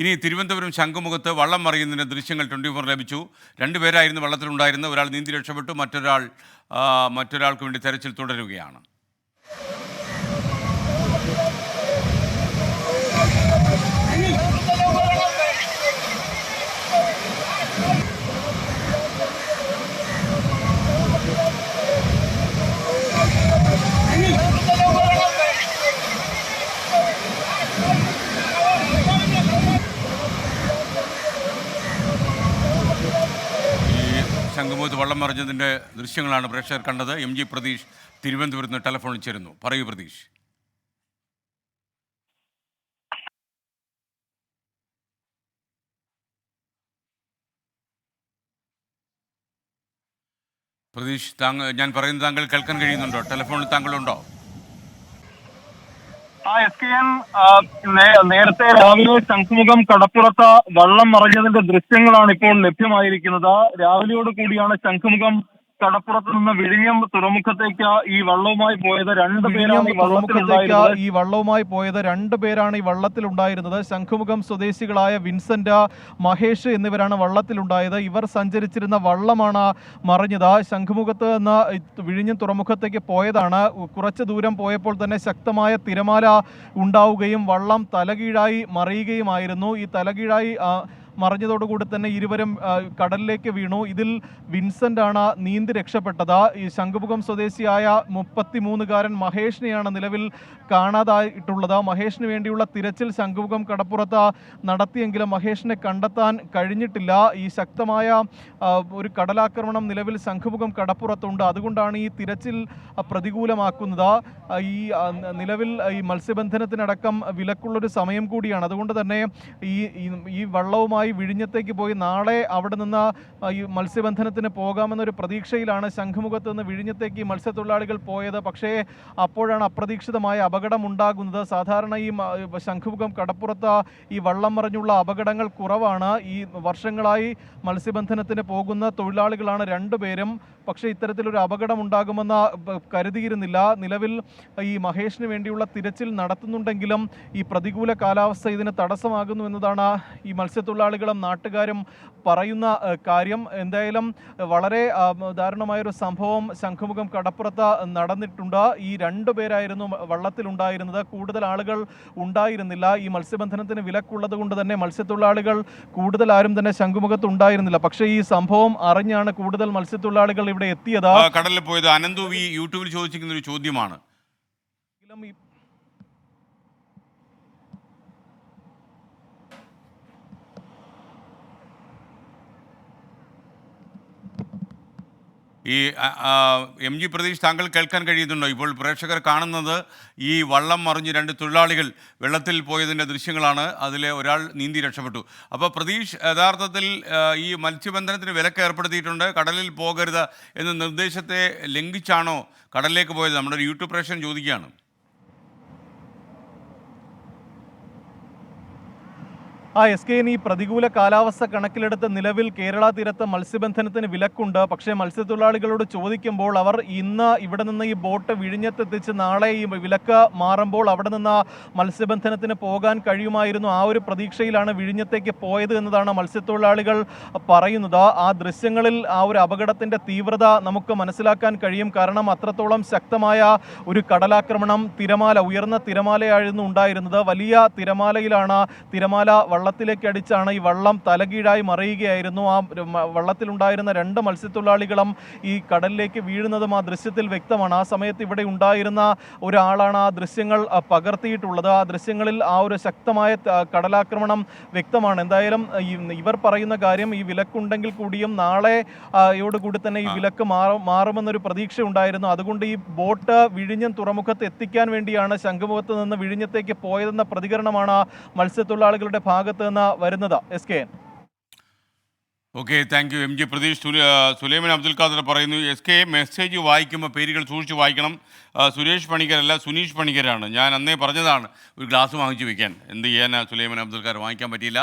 ഇനി തിരുവനന്തപുരം ശംഖുമുഖത്ത് വള്ളം മറിയുന്നതിൻ്റെ ദൃശ്യങ്ങൾ 24 ലഭിച്ചു. രണ്ടുപേരായിരുന്നു വള്ളത്തിലുണ്ടായിരുന്നത്. ഒരാൾ നീന്തി രക്ഷപ്പെട്ടു, മറ്റൊരാൾക്ക് വേണ്ടി തെരച്ചിൽ തുടരുകയാണ്. ശംഖുമുഖത്ത് വള്ളം മറിഞ്ഞതിൻ്റെ ദൃശ്യങ്ങളാണ് പ്രേക്ഷകർ കണ്ടത്. MG പ്രതീഷ് തിരുവനന്തപുരത്ത് നിന്ന് ടെലിഫോണിൽ ചേരുന്നു. പറയൂ പ്രതീഷ്. പ്രതീഷ്, ഞാൻ പറയുന്നത് താങ്കൾ കേൾക്കാൻ കഴിയുന്നുണ്ടോ? ടെലിഫോണിൽ താങ്കളുണ്ടോ? നേരത്തെ രാവിലെ ശംഖുമുഖം കടപ്പുറത്ത് വള്ളം മറിഞ്ഞതിന്റെ ദൃശ്യങ്ങളാണ് ഇപ്പോൾ ലഭ്യമായിരിക്കുന്നത്. രാവിലെയോട് കൂടിയാണ് ശംഖുമുഖം കടപ്പുറത്ത് നിന്ന് വിഴിഞ്ഞം തുറമുഖത്തേക്ക് ഈ വള്ളവുമായി പോയത് രണ്ട് പേരാണ് ഈ വള്ളത്തിലുണ്ടായിരുന്നത്. ശംഖുമുഖം സ്വദേശികളായ വിൻസെന്റ്, മഹേഷ് എന്നിവരാണ് വള്ളത്തിലുണ്ടായത്. ഇവർ സഞ്ചരിച്ചിരുന്ന വള്ളമാണ് മറിഞ്ഞത്. ശംഖുമുഖത്ത് നിന്ന് വിഴിഞ്ഞം തുറമുഖത്തേക്ക് പോയതാണ്. കുറച്ച് ദൂരം പോയപ്പോൾ തന്നെ ശക്തമായ തിരമാല ഉണ്ടാവുകയും വള്ളം തലകീഴായി മറിയുകയുമായിരുന്നു. ഈ തലകീഴായി മറിഞ്ഞതോടുകൂടി തന്നെ ഇരുവരും കടലിലേക്ക് വീണു. ഇതിൽ വിൻസെന്റ് ആണ് നീന്തി രക്ഷപ്പെട്ടത്. ഈ ശംഖുമുഖം സ്വദേശിയായ 33-കാരൻ മഹേഷിനെയാണ് നിലവിൽ കാണാതായിട്ടുള്ളത്. മഹേഷിന് വേണ്ടിയുള്ള തിരച്ചിൽ ശംഖുമുഖം കടപ്പുറത്ത് നടത്തിയെങ്കിലും മഹേഷിനെ കണ്ടെത്താൻ കഴിഞ്ഞിട്ടില്ല. ഈ ശക്തമായ ഒരു കടലാക്രമണം നിലവിൽ ശംഖുമുഖം കടപ്പുറത്തുണ്ട്. അതുകൊണ്ടാണ് ഈ തിരച്ചിൽ പ്രതികൂലമാക്കുന്നത്. ഈ നിലവിൽ ഈ മത്സ്യബന്ധനത്തിനടക്കം വിലക്കുള്ളൊരു സമയം കൂടിയാണ്. അതുകൊണ്ട് തന്നെ ഈ വള്ളവുമായി വിഴിഞ്ഞത്തേക്ക് പോയി നാളെ അവിടെ നിന്ന് ഈ മത്സ്യബന്ധനത്തിന് പോകാമെന്നൊരു പ്രതീക്ഷയിലാണ് ശംഖുമുഖത്ത് നിന്ന് വിഴിഞ്ഞത്തേക്ക് മത്സ്യത്തൊഴിലാളികൾ പോയത്. പക്ഷേ അപ്പോഴാണ് അപ്രതീക്ഷിതമായ അപകടമുണ്ടാകുന്നത്. സാധാരണ ഈ ശംഖുമുഖം കടപ്പുറത്ത് ഈ വള്ളം മറിഞ്ഞുള്ള അപകടങ്ങൾ കുറവാണ്. ഈ വർഷങ്ങളായി മത്സ്യബന്ധനത്തിന് പോകുന്ന തൊഴിലാളികളാണ് രണ്ടുപേരും. പക്ഷേ ഇത്തരത്തിലൊരു അപകടം ഉണ്ടാകുമെന്ന് കരുതിയിരുന്നില്ല. നിലവിൽ ഈ മഹേഷിന് വേണ്ടിയുള്ള തിരച്ചിൽ നടത്തുന്നുണ്ടെങ്കിലും ഈ പ്രതികൂല കാലാവസ്ഥ ഇതിന് തടസ്സമാകുന്നു എന്നതാണ് ഈ മത്സ്യത്തൊഴിലാളികളും നാട്ടുകാരും പറയുന്ന കാര്യം. എന്തായാലും വളരെ ദാരുണമായൊരു സംഭവം ശംഖുമുഖം കടപ്പുറത്ത് നടന്നിട്ടുണ്ട്. ഈ രണ്ടുപേരായിരുന്നു വള്ളത്തിലുണ്ടായിരുന്നത്. കൂടുതൽ ആളുകൾ ഉണ്ടായിരുന്നില്ല. ഈ മത്സ്യബന്ധനത്തിന് വിലക്കുള്ളത് കൊണ്ട് തന്നെ മത്സ്യത്തൊഴിലാളികൾ കൂടുതൽ ആരും തന്നെ ശംഖുമുഖത്ത് ഉണ്ടായിരുന്നില്ല. പക്ഷേ ഈ സംഭവം അറിഞ്ഞാണ് കൂടുതൽ മത്സ്യത്തൊഴിലാളികൾ ഇവിടെ എത്തിയത്. കടലിൽ പോയത് അനന്തു വി യൂട്യൂബിൽ ചോദിച്ചിരിക്കുന്ന ഒരു ചോദ്യമാണ്. ഈ MG പ്രതീഷ്, താങ്കൾ കേൾക്കാൻ കഴിയുന്നുണ്ടോ? ഇപ്പോൾ പ്രേക്ഷകർ കാണുന്നത് ഈ വള്ളം മറിഞ്ഞ് രണ്ട് തൊഴിലാളികൾ വെള്ളത്തിൽ പോയതിൻ്റെ ദൃശ്യങ്ങളാണ്. അതിലെ ഒരാൾ നീന്തി രക്ഷപ്പെട്ടു. അപ്പോൾ പ്രതീഷ്, യഥാർത്ഥത്തിൽ ഈ മത്സ്യബന്ധനത്തിന് വിലക്ക് ഏർപ്പെടുത്തിയിട്ടുണ്ട്, കടലിൽ പോകരുത് എന്ന നിർദ്ദേശത്തെ ലംഘിച്ചാണോ കടലിലേക്ക് പോയത്? നമ്മുടെ ഒരു യൂട്യൂബ് പ്രേക്ഷകൻ ചോദിക്കുകയാണ്. ഈ പ്രതികൂല കാലാവസ്ഥ കണക്കിലെടുത്ത് നിലവിൽ കേരള തീരത്ത് മത്സ്യബന്ധനത്തിന് വിലക്കുണ്ട്. പക്ഷേ മത്സ്യത്തൊഴിലാളികളോട് ചോദിക്കുമ്പോൾ അവർ ഇന്ന് ഇവിടെ നിന്ന് ഈ ബോട്ട് വിഴിഞ്ഞത്തെത്തിച്ച് നാളെ ഈ വിലക്ക് മാറുമ്പോൾ അവിടെ നിന്ന് മത്സ്യബന്ധനത്തിന് പോകാൻ കഴിയുമായിരുന്നു. ആ ഒരു പ്രതീക്ഷയിലാണ് വിഴിഞ്ഞത്തേക്ക് പോയത് എന്നതാണ് മത്സ്യത്തൊഴിലാളികൾ പറയുന്നത്. ആ ദൃശ്യങ്ങളിൽ ആ ഒരു അപകടത്തിൻ്റെ തീവ്രത നമുക്ക് മനസ്സിലാക്കാൻ കഴിയും. കാരണം അത്രത്തോളം ശക്തമായ ഒരു കടലാക്രമണം, ഉയർന്ന തിരമാലയായിരുന്നു ഉണ്ടായിരുന്നത്. വലിയ തിരമാലയിലാണ് വള്ളത്തിലേക്ക് അടിച്ചാണ് ഈ വള്ളം തലകീഴായി മറിയുകയായിരുന്നു. ആ വള്ളത്തിലുണ്ടായിരുന്ന രണ്ട് മത്സ്യത്തൊഴിലാളികളും ഈ കടലിലേക്ക് വീഴുന്നതും ആ ദൃശ്യത്തിൽ വ്യക്തമാണ്. ആ സമയത്ത് ഇവിടെ ഉണ്ടായിരുന്ന ഒരാളാണ് ആ ദൃശ്യങ്ങൾ പകർത്തിയിട്ടുള്ളത്. ആ ദൃശ്യങ്ങളിൽ ആ ഒരു ശക്തമായ കടലാക്രമണം വ്യക്തമാണ്. എന്തായാലും ഇവർ പറയുന്ന കാര്യം, ഈ വിലക്കുണ്ടെങ്കിൽ കൂടിയും നാളെയോടുകൂടി തന്നെ ഈ വിലക്ക് മാറുമെന്നൊരു പ്രതീക്ഷ ഉണ്ടായിരുന്നു. അതുകൊണ്ട് ഈ ബോട്ട് വിഴിഞ്ഞം തുറമുഖത്ത് എത്തിക്കാൻ വേണ്ടിയാണ് ശംഖുമുഖത്ത് നിന്ന് വിഴിഞ്ഞത്തേക്ക് പോയതെന്ന പ്രതികരണമാണ് മത്സ്യത്തൊഴിലാളികളുടെ ഭാഗത്ത് നിന്ന് വരുന്നത്. Okay, thank you MG Pratheesh. Sulaiman Abdul Khader പറയുന്നു, മെസ്സേജ് വായിക്കുമ്പോൾ പേരുകൾ സൂക്ഷിച്ച് വായിക്കണം. സുരേഷ് പണിക്കരല്ല, സുനീഷ് പണിക്കരാണ്. ഞാൻ അന്നേ പറഞ്ഞതാണ് ഒരു ഗ്ലാസ് വാങ്ങിച്ചു വെക്കാൻ. എന്ത് ചെയ്യാനാ, സുലൈമാൻ അബ്ദുൽ ഖാദർ വാങ്ങിക്കാൻ പറ്റിയില്ല.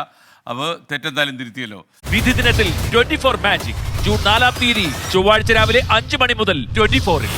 അപ്പോൾ തെറ്റെന്തായാലും തിരുത്തിയല്ലോ. വിധി ദിനത്തിൽ 24 മാജിക് ജൂൺ 4 ചൊവ്വാഴ്ച രാവിലെ 5 മണി മുതൽ 24-ൽ.